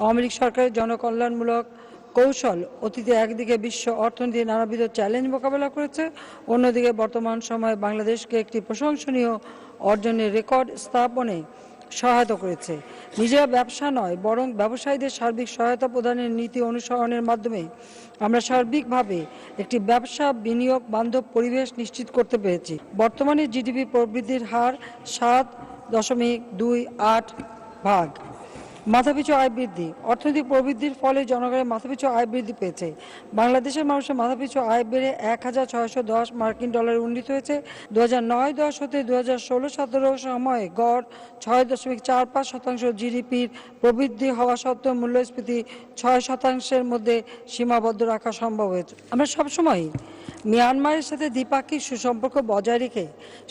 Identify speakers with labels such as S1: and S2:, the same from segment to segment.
S1: আওয়ামী লীগ সরকারের জনকল্যাণমূলক কৌশল অতীতে একদিকে বিশ্ব অর্থনীতির নানাবিধ চ্যালেঞ্জ মোকাবেলা করেছে, অন্যদিকে বর্তমান সময়ে বাংলাদেশকে একটি প্রশংসনীয় অর্জনের রেকর্ড স্থাপনে সহায়তা করেছে। নিজেরা ব্যবসা নয়, বরং ব্যবসায়ীদের সার্বিক সহায়তা প্রদানের নীতি অনুসরণের মাধ্যমে আমরা সার্বিকভাবে একটি ব্যবসা বিনিয়োগ বান্ধব পরিবেশ নিশ্চিত করতে পেরেছি। বর্তমানে জিডিপি প্রবৃদ্ধির হার 7.28%। মাথাপিছু আয় বৃদ্ধি। অর্থনৈতিক প্রবৃদ্ধির ফলে জনগণের মাথাপিছু আয় বৃদ্ধি পেয়েছে। বাংলাদেশের মানুষের মাথাপিছু আয় বেড়ে 1,610 মার্কিন ডলারে উন্নীত হয়েছে। 2009-10 হতে 2016-17 সময়ে গড় 6.45% জিডিপির প্রবৃদ্ধি হওয়া সত্ত্বেও মূল্যস্ফীতি 6% মধ্যে সীমাবদ্ধ রাখা সম্ভব হয়েছে। আমরা সবসময় মিয়ানমারের সাথে দ্বিপাক্ষিক সুসম্পর্ক বজায় রেখে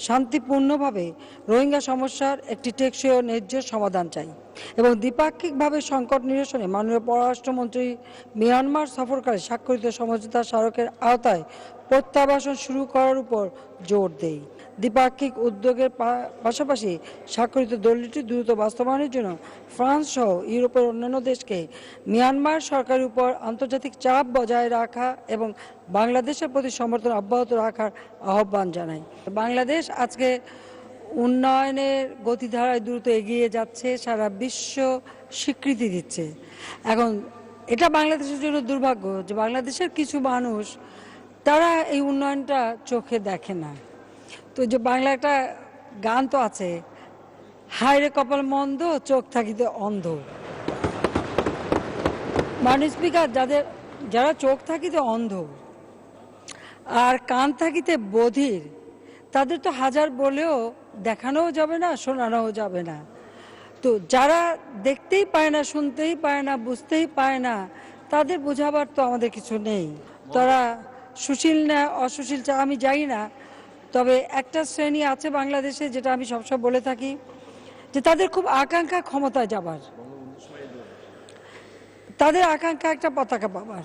S1: শান্তিপূর্ণভাবে রোহিঙ্গা সমস্যার একটি টেকসই ও ন্যায্য সমাধান চাই এবং দ্বিপাক্ষিকভাবে সংকট নিরসনে মাননীয় পররাষ্ট্রমন্ত্রী মিয়ানমার সফরকালে স্বাক্ষরিত সমঝোতা স্মারকের আওতায় প্রত্যাবাসন শুরু করার উপর জোর দেই। দ্বিপাক্ষিক উদ্যোগের পাশাপাশি স্বাক্ষরিত দলিলটি দ্রুত বাস্তবায়নের জন্য ফ্রান্স সহ ইউরোপের অন্যান্য দেশকে মিয়ানমার সরকারের উপর আন্তর্জাতিক চাপ বজায় রাখা এবং বাংলাদেশের প্রতি সমর্থন অব্যাহত রাখার আহ্বান জানাই। বাংলাদেশ আজকে উন্নয়নের গতিধারায় দ্রুত এগিয়ে যাচ্ছে, সারা বিশ্ব স্বীকৃতি দিচ্ছে। এখন এটা বাংলাদেশের জন্য দুর্ভাগ্য যে বাংলাদেশের কিছু মানুষ তারা এই উন্নয়নটা চোখে দেখে না। তো যে বাংলা একটা গান তো আছে, হায় রে কপাল মন্দ চোখ থাকিতে অন্ধ। মাননীয় স্পিকার, যারা চোখ থাকিতে অন্ধ আর কান থাকিতে বধির, তাদের তো হাজার বলেও দেখানোও যাবে না, শোনানোও যাবে না। তো যারা দেখতেই পায় না, শুনতেই পায় না, বুঝতেই পায় না, তাদের বোঝাবার তো আমাদের কিছু নেই। তারা সুশীল না অসুশীল আমি জানি না, তবে একটা শ্রেণী আছে বাংলাদেশে, যেটা আমি সবসময় বলে থাকি, যে তাদের খুব আকাঙ্ক্ষা ক্ষমতায় যাবার, তাদের আকাঙ্ক্ষা একটা পতাকা পাবার।